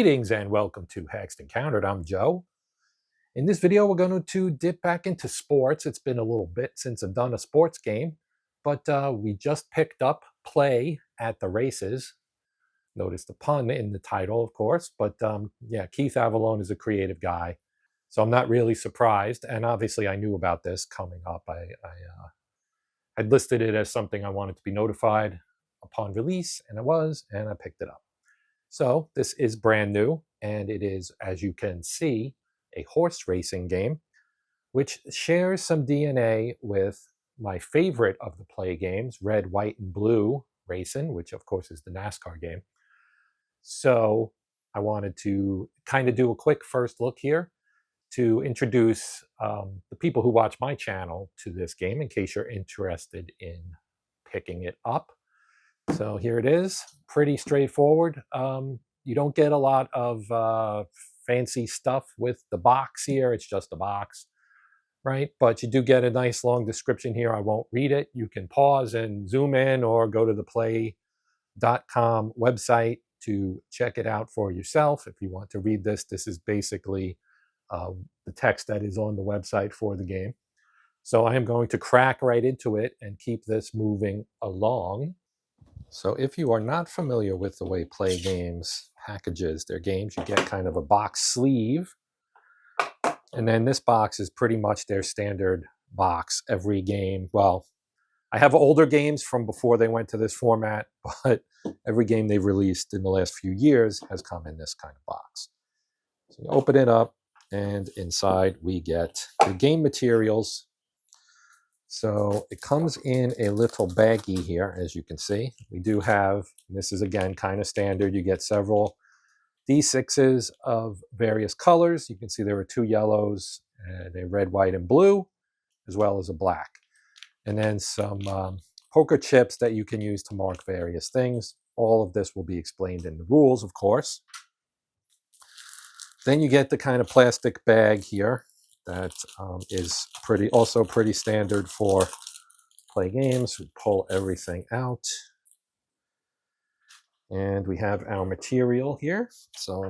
Greetings and welcome to Hexed Encountered. I'm Joe. In this video, we're going to dip back into sports. It's been a little bit since I've done a sports game, but we just picked up PLAAY at the races. Notice the pun in the title, of course, but yeah, Keith Avalone is a creative guy, so I'm not really surprised. And obviously, I knew about this coming up. I listed it as something I wanted to be notified upon release, and I picked it up. So this is brand new, and it is, as you can see, a horse racing game, which shares some DNA with my favorite of the PLAAY games, Red, White, and Blue Racing, which of course is the NASCAR game. So I wanted to kind of do a quick first look here to introduce the people who watch my channel to this game in case you're interested in picking it up. So here it is, pretty straightforward. You don't get a lot of fancy stuff with the box here. It's just a box, right? But you do get a nice long description here. I won't read it. You can pause and zoom in or go to the PLAAY.com website to check it out for yourself. If you want to read this, this is basically the text that is on the website for the game. So I am going to crack right into it and keep this moving along. So if you are not familiar with the way PLAAY games packages their games, you get kind of a box sleeve. And then this box is pretty much their standard box every game. Well, I have older games from before they went to this format, but every game they've released in the last few years has come in this kind of box. So you open it up, and inside we get the game materials. So it comes in a little baggie here, as you can see. We do have, this is again kind of standard, you get several D6s of various colors. You can see there are 2 yellows, and a red, white, and blue, as well as a black. And then some poker chips that you can use to mark various things. All of this will be explained in the rules, of course. Then you get the kind of plastic bag here that is also pretty standard for PLAAY games. We pull everything out, and we have our material here. So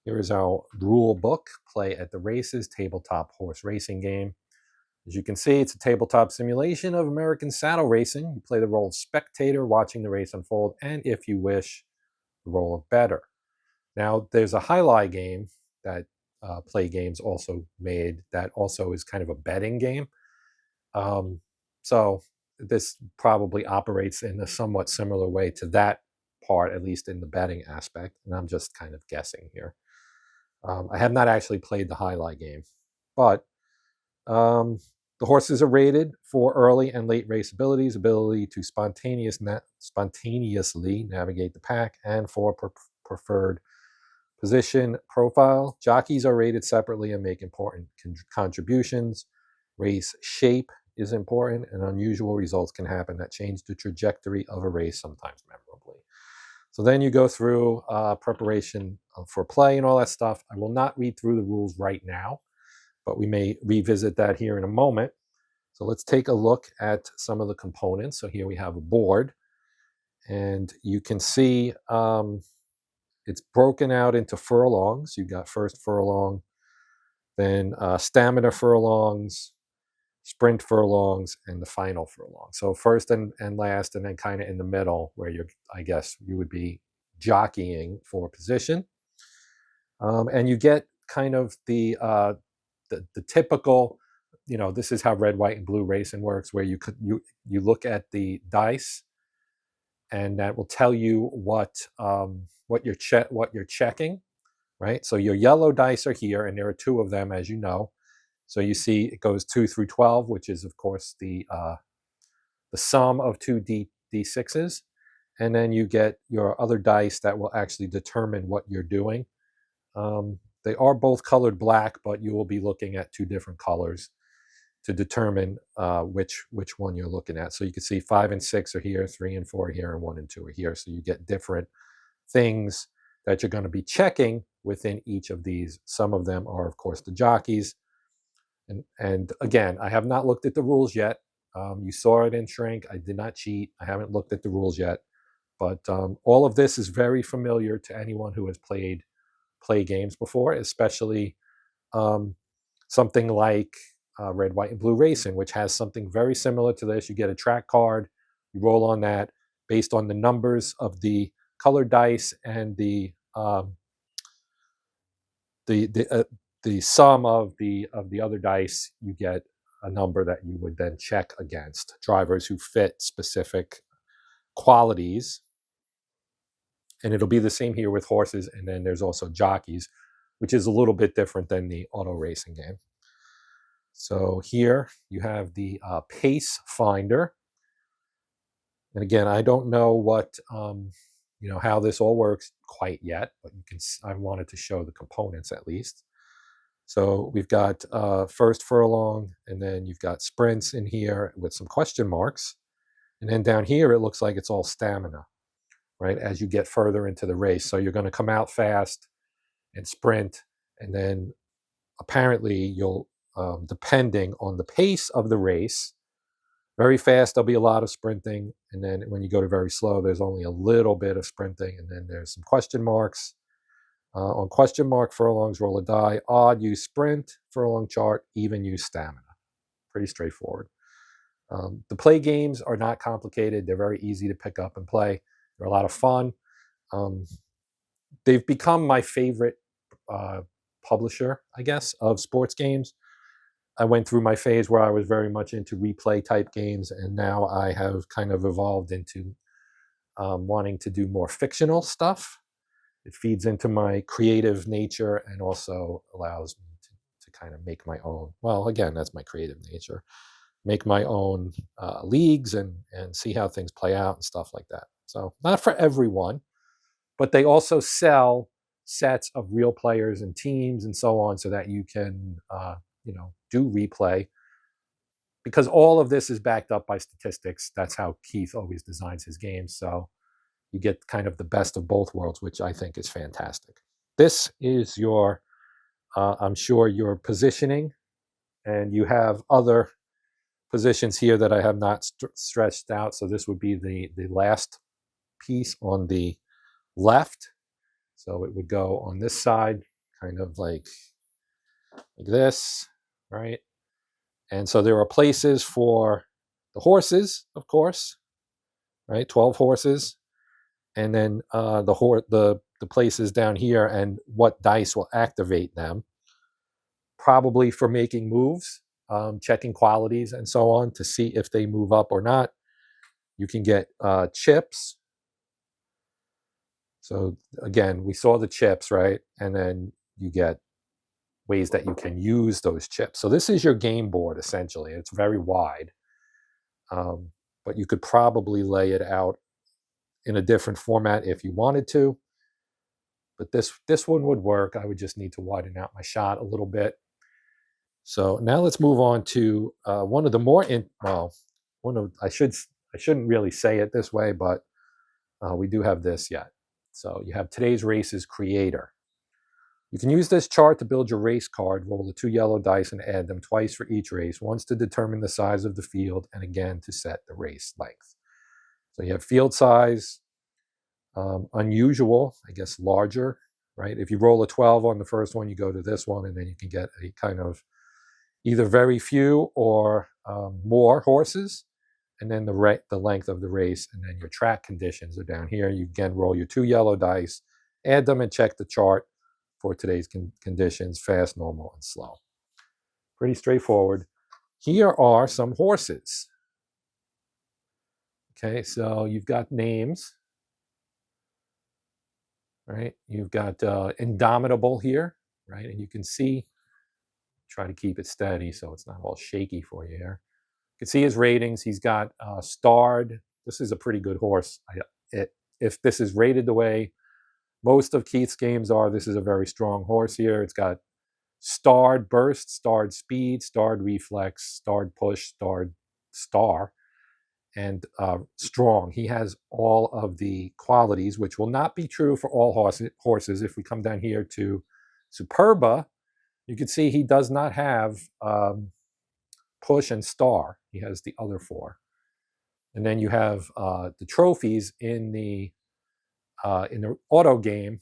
here is our rule book, PLAAY at the Races, tabletop horse racing game. As you can see, it's a tabletop simulation of American saddle racing. You play the role of spectator watching the race unfold, and if you wish, the role of bettor. Now, there's a highlight game that PLAAY Games also made that also is kind of a betting game. So this probably operates in a somewhat similar way to that part, at least in the betting aspect. And I'm just kind of guessing here. I have not actually played the highlight game, but the horses are rated for early and late race abilities, ability to spontaneously navigate the pack, and for preferred position profile. Jockeys are rated separately and make important contributions. Race shape is important, and unusual results can happen that change the trajectory of a race, sometimes memorably. So then you go through preparation for play and all that stuff. I will not read through the rules right now, but we may revisit that here in a moment. So let's take a look at some of the components. So here we have a board, and you can see it's broken out into furlongs. You've got first furlong, then stamina furlongs, sprint furlongs, and the final furlong. So first and last, and then kind of in the middle where I guess you would be jockeying for position. And you get kind of the typical, this is how red, white, and blue racing works, where you look at the dice, and that will tell you what you're checking, right? So your yellow dice are here, and there are 2 of them, as you know. So you see it goes 2 through 12, which is of course the sum of 2 D6s, and then you get your other dice that will actually determine what you're doing. They are both colored black, but you will be looking at 2 different colors to determine which one you're looking at. So you can see 5 and 6 are here, 3 and 4 are here, and 1 and 2 are here. So you get different things that you're going to be checking within each of these. Some of them are, of course, the jockeys. And again, I have not looked at the rules yet. You saw it in Shrink. I did not cheat. I haven't looked at the rules yet. But all of this is very familiar to anyone who has played play games before, especially something like Red, White, and Blue Racing, which has something very similar to this. You get a track card, you roll on that based on the numbers of the colored dice and the sum of the other dice. You get a number that you would then check against drivers who fit specific qualities. And it'll be the same here with horses. And then there's also jockeys, which is a little bit different than the auto racing game. So here you have the pace finder. And again, I don't know what, how this all works quite yet, but I wanted to show the components at least. So we've got first furlong, and then you've got sprints in here with some question marks. And then down here, it looks like it's all stamina, right, as you get further into the race. So you're going to come out fast and sprint, and then apparently you'll, depending on the pace of the race, very fast, there'll be a lot of sprinting. And then when you go to very slow, there's only a little bit of sprinting. And then there's some question marks. On question mark furlongs, roll a die. Odd, use sprint. Furlong chart, even, use stamina. Pretty straightforward. The play games are not complicated. They're very easy to pick up and play. They're a lot of fun. They've become my favorite publisher, I guess, of sports games. I went through my phase where I was very much into replay type games, and now I have kind of evolved into wanting to do more fictional stuff. It feeds into my creative nature and also allows me to kind of make my own, well, again, that's my creative nature, make my own leagues and see how things play out and stuff like that. So not for everyone, but they also sell sets of real players and teams and so on so that you can, do replay, because all of this is backed up by statistics. That's how Keith always designs his games. So you get kind of the best of both worlds, which I think is fantastic. This is your, I'm sure, your positioning, and you have other positions here that I have not stretched out. So this would be the last piece on the left. So it would go on this side, kind of like this, right? And so there are places for the horses, of course, right? 12 horses. And then the places down here and what dice will activate them, probably for making moves, checking qualities and so on to see if they move up or not. You can get chips. So again, we saw the chips, right? And then you get ways that you can use those chips. So this is your game board, essentially. It's very wide, but you could probably lay it out in a different format if you wanted to. But this one would work. I would just need to widen out my shot a little bit. So now let's move on to one of the more I shouldn't really say it this way, but we do have this yet. So you have today's race's creator. You can use this chart to build your race card. Roll the 2 yellow dice and add them twice for each race, once to determine the size of the field and again to set the race length. So you have field size, unusual, I guess larger, right? If you roll a 12 on the first one, you go to this one, and then you can get a kind of either very few or more horses, and then the length of the race, and then your track conditions are down here. You again roll your 2 yellow dice, add them, and check the chart for today's conditions: fast, normal, and slow. Pretty straightforward. Here are some horses. Okay, so you've got names, right? You've got Indomitable here, right? And you can see, try to keep it steady so it's not all shaky for you here. You can see his ratings. He's got starred. This is a pretty good horse. If this is rated the way most of Keith's games are, this is a very strong horse here. It's got starred burst, starred speed, starred reflex, starred push, starred star, and strong. He has all of the qualities, which will not be true for all horses. If we come down here to Superba, you can see he does not have push and star. He has the other 4. And then you have the trophies in the auto game,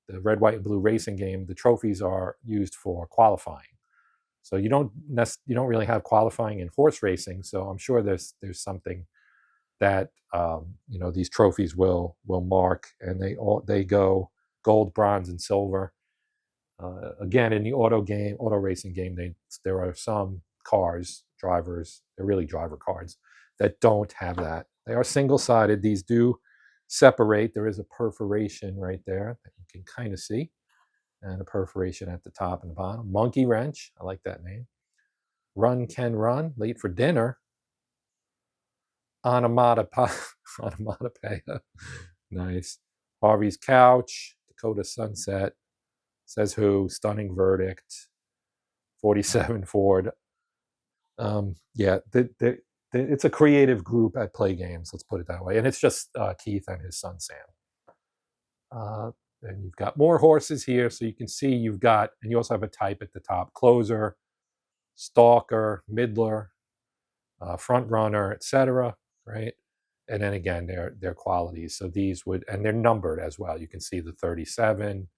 the red, white, and blue racing game. The trophies are used for qualifying. So you don't really have qualifying in horse racing. So I'm sure there's something that these trophies will mark, and they go gold, bronze, and silver. Again, in the auto racing game, there are some drivers, they're really driver cards, that don't have that. They are single-sided. These do separate. There is a perforation right there that you can kind of see, and a perforation at the top and the bottom. Monkey Wrench, I like that name. Run Can Run, Late for Dinner. Onomatopoeia, nice. Harvey's Couch, Dakota Sunset, Says Who, Stunning Verdict, 47 Ford. Yeah, it's a creative group at Play Games, let's put it that way. And it's just Keith and his son Sam. And you've got more horses here, so you can see you've got, and you also have a type at the top: Closer, Stalker, Middler, Front Runner, etc. Right? And then again, their qualities. So these would, and they're numbered as well. You can see the 37,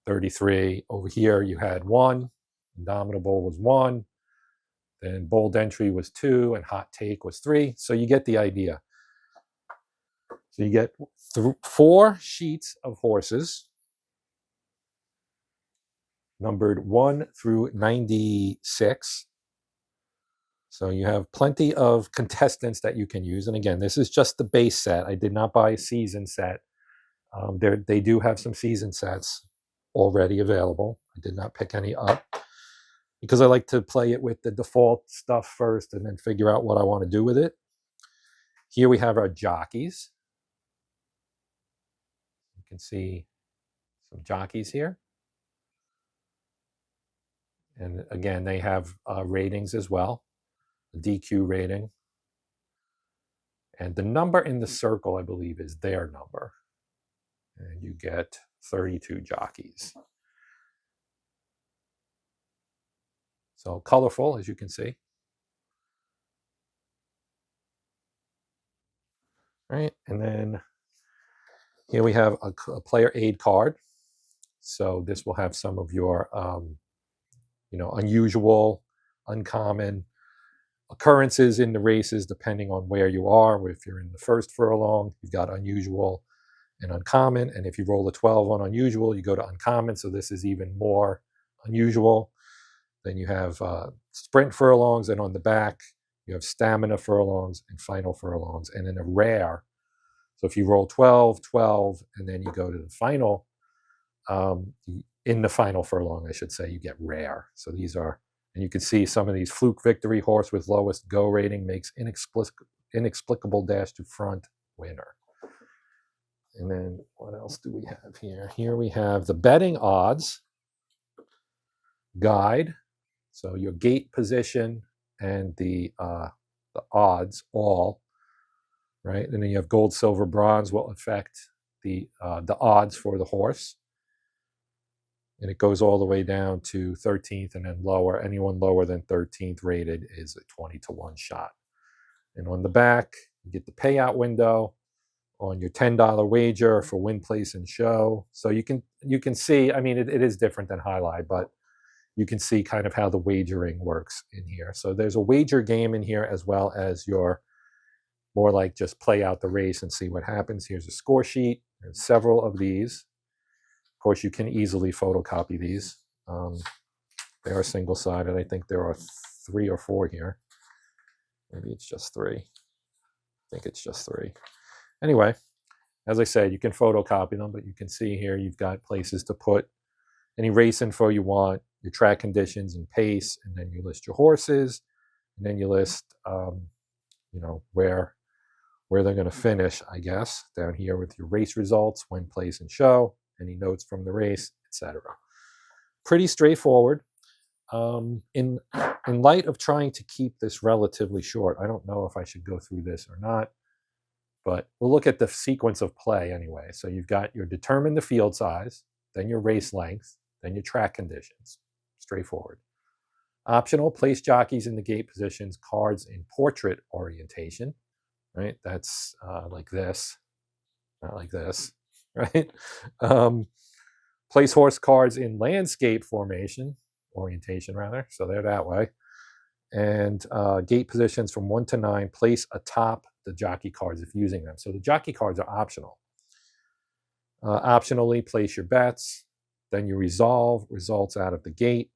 33. Over here, you had 1. Indomitable was 1. Then Bold Entry was 2, and Hot Take was 3. So you get the idea. So you get 4 sheets of horses, numbered 1 through 96. So you have plenty of contestants that you can use. And again, this is just the base set. I did not buy a season set. They do have some season sets already available. I did not pick any up because I like to play it with the default stuff first and then figure out what I want to do with it. Here we have our jockeys. You can see some jockeys here. And again, they have ratings as well, a DQ rating. And the number in the circle, I believe, is their number. And you get 32 jockeys. So colorful, as you can see. Right, and then here we have a player aid card. So this will have some of your, unusual, uncommon occurrences in the races, depending on where you are. If you're in the first furlong, you've got unusual and uncommon. And if you roll a 12 on unusual, you go to uncommon. So this is even more unusual. Then you have sprint furlongs, and on the back, you have stamina furlongs and final furlongs, and then a rare. So if you roll 12, 12, and then you go to the final, in the final furlong, I should say, you get rare. So these are, and you can see some of these: Fluke Victory, horse with lowest go rating, makes inexplicable dash to front, winner. And then what else do we have here? Here we have the betting odds guide. So your gate position and the odds all, right? And then you have gold, silver, bronze will affect the odds for the horse. And it goes all the way down to 13th and then lower. Anyone lower than 13th rated is a 20-1 shot. And on the back, you get the payout window on your $10 wager for win, place, and show. So you can see, I mean, it is different than Highlight, but you can see kind of how the wagering works in here. So there's a wager game in here, as well as your more like just play out the race and see what happens. Here's a score sheet. There's several of these. Of course, you can easily photocopy these. They are single-sided. I think there are 3 or 4 here. Maybe it's just 3. I think it's just 3. Anyway, as I said, you can photocopy them, but you can see here you've got places to put any race info you want, your track conditions and pace, and then you list your horses, and then you list, where they're going to finish, I guess, down here with your race results, win, place, and show, any notes from the race, etc. Pretty straightforward. In light of trying to keep this relatively short, I don't know if I should go through this or not, but we'll look at the sequence of play anyway. So you've got your determine the field size, then your race length, then your track conditions. Straightforward. Optional, place jockeys in the gate positions, cards in portrait orientation, right? That's like this, not like this, right? Um, place horse cards in landscape orientation rather, so they're that way. And gate positions from 1 to 9, place atop the jockey cards if using them. So the jockey cards are optional. Optionally, place your bets, then you resolve results out of the gate,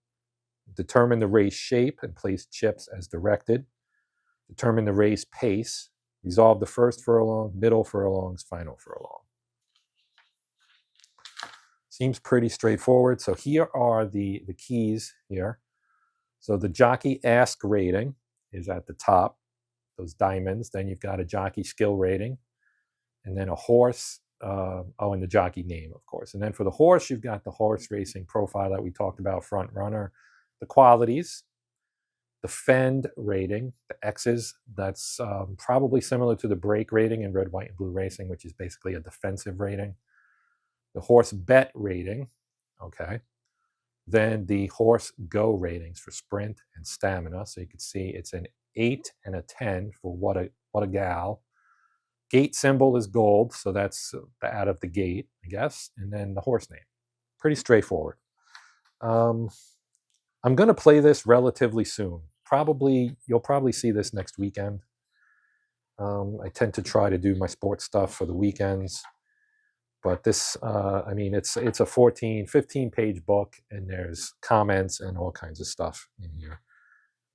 determine the race shape and place chips as directed, determine the race pace, resolve the first furlong, middle furlongs, final furlong. Seems pretty straightforward. So here are the keys here. So the jockey ask rating is at the top, those diamonds. Then you've got a jockey skill rating, and then a horse. And the jockey name, of course. And then for the horse, you've got the horse racing profile that we talked about, front runner, the qualities, the fend rating, the X's. That's probably similar to the break rating in red, white, and blue racing, which is basically a defensive rating. The horse bet rating, okay. Then the horse go ratings for sprint and stamina. So you can see it's an 8 and a 10 for what a gal. Gate symbol is gold, so that's out of the gate, I guess. And then the horse name. Pretty straightforward. I'm going to play this relatively soon. You'll probably see this next weekend. I tend to try to do my sports stuff for the weekends. But this, it's a 15-page book, and there's comments and all kinds of stuff in here.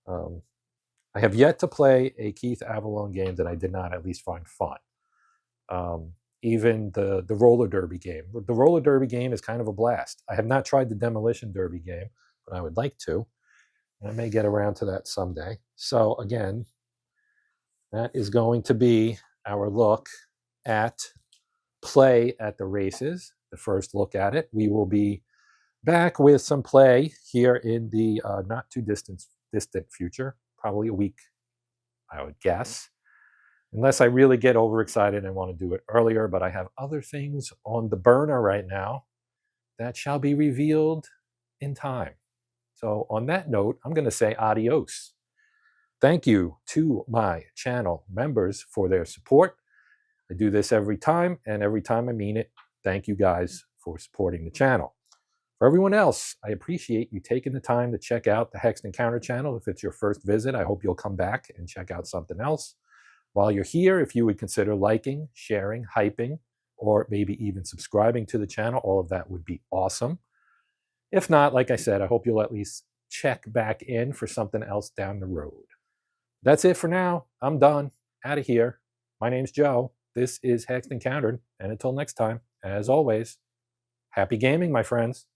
I have yet to play a Keith Avalon game that I did not at least find fun. Even the roller derby game. The roller derby game is kind of a blast. I have not tried the demolition derby game, but I would like to. And I may get around to that someday. So again, that is going to be our look at play at the races, the first look at it. We will be back with some play here in the not too distant future, probably a week, I would guess. Unless I really get overexcited and want to do it earlier, but I have other things on the burner right now that shall be revealed in time. So on that note, I'm going to say adios. Thank you to my channel members for their support. I do this every time, and every time I mean it. Thank you guys for supporting the channel. For everyone else, I appreciate you taking the time to check out the Hexed Encounter channel. If it's your first visit, I hope you'll come back and check out something else. While you're here, if you would consider liking, sharing, hyping, or maybe even subscribing to the channel, all of that would be awesome. If not, like I said, I hope you'll at least check back in for something else down the road. That's it for now. I'm done. Out of here. My name's Joe. This is Hexed Encountered, and until next time, as always, happy gaming, my friends.